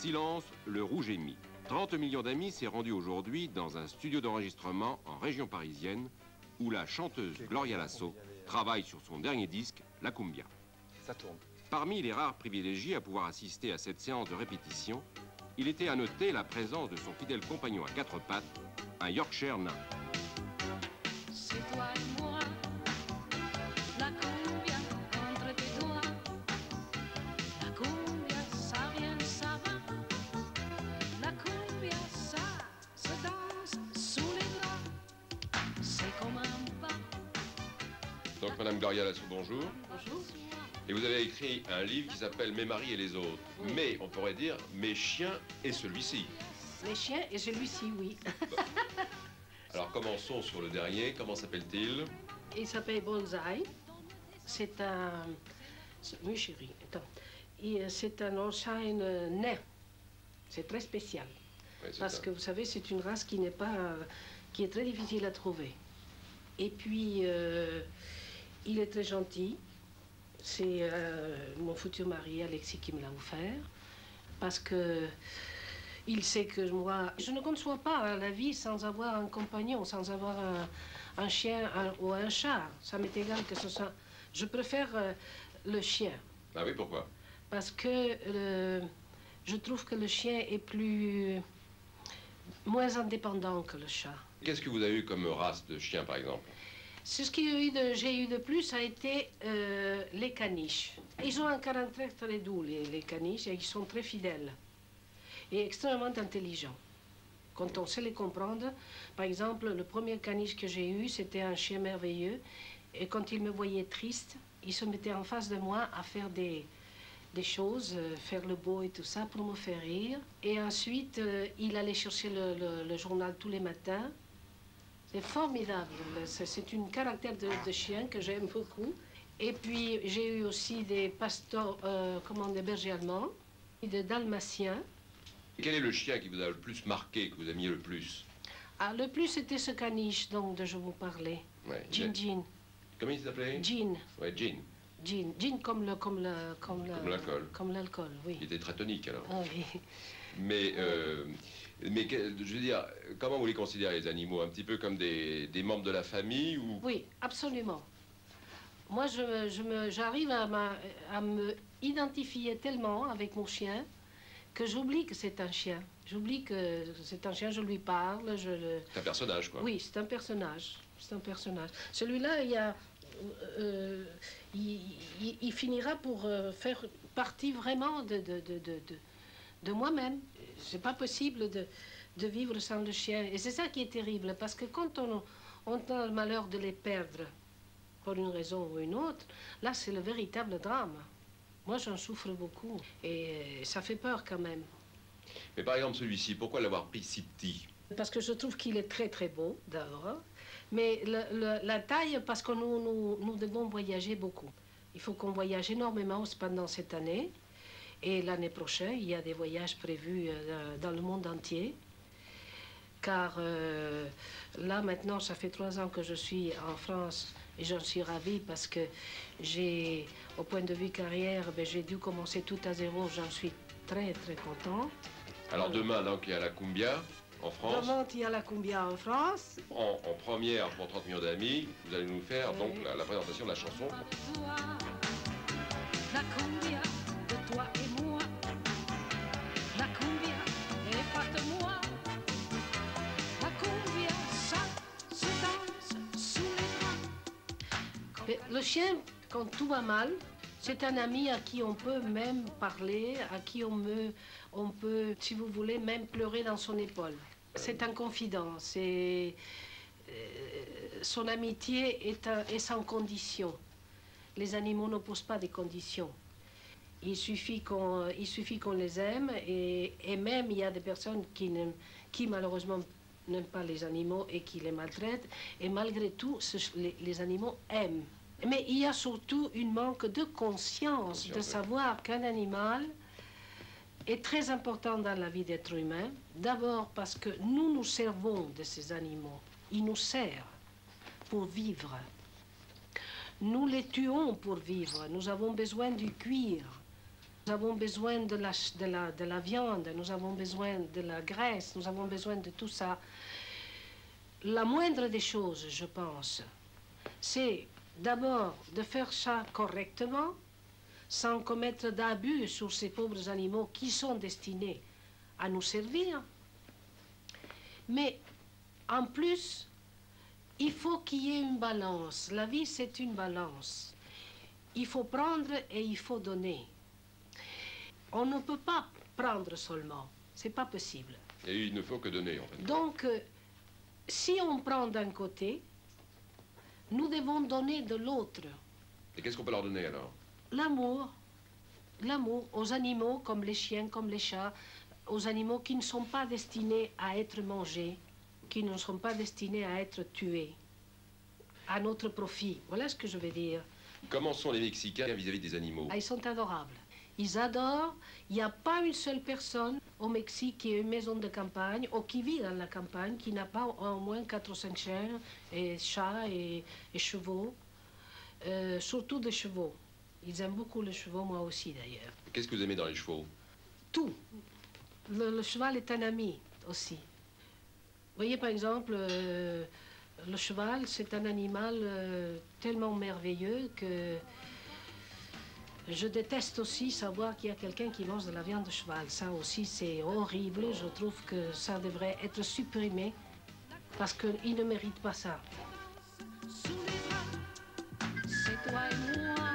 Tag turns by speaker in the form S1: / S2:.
S1: Silence, le rouge est mis. 30 millions d'amis s'est rendu aujourd'hui dans un studio d'enregistrement en région parisienne où la chanteuse Gloria Lasso travaille sur son dernier disque, La Cumbia.
S2: Ça tourne.
S1: Parmi les rares privilégiés à pouvoir assister à cette séance de répétition, il était à noter la présence de son fidèle compagnon à quatre pattes, un Yorkshire nain.
S3: C'est toi et moi, la cumbia entre tes doigts. La cumbia, ça vient, ça va. La cumbia, ça se danse sous les draps. C'est comme un pas.
S1: Donc Madame Gloria Lasso, bonjour.
S3: Bonjour.
S1: Et vous avez écrit un livre qui s'appelle Mes maris et les autres.
S3: Oui.
S1: Mais on pourrait dire Mes chiens et celui-ci.
S3: Les chiens et celui-ci, oui.
S1: Alors commençons sur le dernier. Comment s'appelle-t-il?
S3: Il s'appelle Bonsaï. C'est un... Oui, chérie, attends. C'est un Horshine nain. C'est très spécial.
S1: Ouais,
S3: Parce que vous savez, c'est une race qui n'est pas... qui est très difficile à trouver. Et puis, il est très gentil. C'est mon futur mari, Alexis, qui me l'a offert. Parce que il sait que moi, je ne conçois pas la vie sans avoir un compagnon, sans avoir un chien ou un chat. Ça m'est égal que ce soit... Je préfère le chien.
S1: Ah oui, pourquoi?
S3: Parce que je trouve que le chien est moins indépendant que le chat.
S1: Qu'est-ce que vous avez eu comme race de chien, par exemple?
S3: Ce que j'ai eu de plus, ça a été les caniches. Ils ont un caractère très doux, les caniches, et ils sont très fidèles et extrêmement intelligents. Quand on sait les comprendre, par exemple, le premier caniche que j'ai eu, c'était un chien merveilleux, et quand il me voyait triste, il se mettait en face de moi à faire des choses, faire le beau et tout ça, pour me faire rire. Et ensuite, il allait chercher le journal tous les matins. C'est formidable. C'est un caractère de chien que j'aime beaucoup. Et puis, j'ai eu aussi des pastors, des bergers allemands, et des dalmatiens.
S1: Quel est le chien qui vous a le plus marqué, que vous aimiez le plus?
S3: Ah, le plus, c'était ce caniche dont je vous parlais.
S1: Ouais,
S3: Jean.
S1: Comment il s'appelait?
S3: Jean.
S1: Ouais, Jean.
S3: Jean comme
S1: l'alcool.
S3: Comme l'alcool, oui.
S1: Il était très tonique, alors.
S3: Ah, oui.
S1: Mais je veux dire, comment vous les considérez, les animaux? Un petit peu comme des membres de la famille ou...
S3: Oui, absolument. Moi, j'arrive à me identifier tellement avec mon chien que j'oublie que c'est un chien. J'oublie que c'est un chien, je lui parle.
S1: C'est un personnage, quoi.
S3: Oui, c'est un personnage. C'est un personnage. Celui-là, il finira pour faire partie vraiment de moi-même. C'est pas possible de vivre sans le chien. Et c'est ça qui est terrible, parce que quand on a le malheur de les perdre, pour une raison ou une autre, là, c'est le véritable drame. Moi, j'en souffre beaucoup. Et ça fait peur quand même.
S1: Mais par exemple, celui-ci, pourquoi l'avoir pris si petit?
S3: Parce que je trouve qu'il est très, très beau, d'abord. Mais la taille, parce que nous devons voyager beaucoup. Il faut qu'on voyage énormément pendant cette année. Et l'année prochaine, il y a des voyages prévus dans le monde entier. Car là, maintenant, ça fait 3 ans que je suis en France et j'en suis ravie parce que au point de vue carrière, j'ai dû commencer tout à zéro. J'en suis très, très contente.
S1: Alors demain, donc, il y a la Cumbia en France.
S3: Demain, il y a la Cumbia en France.
S1: En première pour 30 millions d'amis, vous allez nous faire donc la présentation de la chanson.
S3: La cumbia de toi et moi. La cumbia est pas de moi. La cumbia, ça se danse sous les bras. Le chien, quand tout va mal, c'est un ami à qui on peut même parler, à qui on peut, si vous voulez, même pleurer dans son épaule. C'est un confident, son amitié est sans condition. Les animaux ne posent pas des conditions. Il suffit qu'on les aime et même il y a des personnes qui malheureusement n'aiment pas les animaux et qui les maltraitent. Et malgré tout, les animaux aiment. Mais il y a surtout un manque de conscience de savoir qu'un animal est très important dans la vie d'être humain. D'abord parce que nous nous servons de ces animaux. Ils nous servent pour vivre. Nous les tuons pour vivre. Nous avons besoin du cuir. Nous avons besoin de la viande, nous avons besoin de la graisse, nous avons besoin de tout ça. La moindre des choses, je pense, c'est d'abord de faire ça correctement, sans commettre d'abus sur ces pauvres animaux qui sont destinés à nous servir. Mais en plus, il faut qu'il y ait une balance. La vie, c'est une balance. Il faut prendre et il faut donner. On ne peut pas prendre seulement. C'est pas possible.
S1: Et il ne faut que donner, en fait.
S3: Donc, si on prend d'un côté, nous devons donner de l'autre.
S1: Et qu'est-ce qu'on peut leur donner, alors?
S3: L'amour. L'amour aux animaux comme les chiens, comme les chats, aux animaux qui ne sont pas destinés à être mangés, qui ne sont pas destinés à être tués, à notre profit. Voilà ce que je veux dire.
S1: Comment sont les Mexicains vis-à-vis des animaux?
S3: Ah, ils sont adorables. Ils adorent. Il n'y a pas une seule personne au Mexique qui a une maison de campagne ou qui vit dans la campagne qui n'a pas au moins 4 ou 5 chiens, et chats et chevaux. Surtout des chevaux. Ils aiment beaucoup les chevaux, moi aussi d'ailleurs.
S1: Qu'est-ce que vous aimez dans les chevaux?
S3: Tout. Le cheval est un ami aussi. Vous voyez par exemple, le cheval c'est un animal tellement merveilleux que je déteste aussi savoir qu'il y a quelqu'un qui mange de la viande de cheval. Ça aussi c'est horrible, je trouve que ça devrait être supprimé parce qu'il ne mérite pas ça. C'est toi et moi.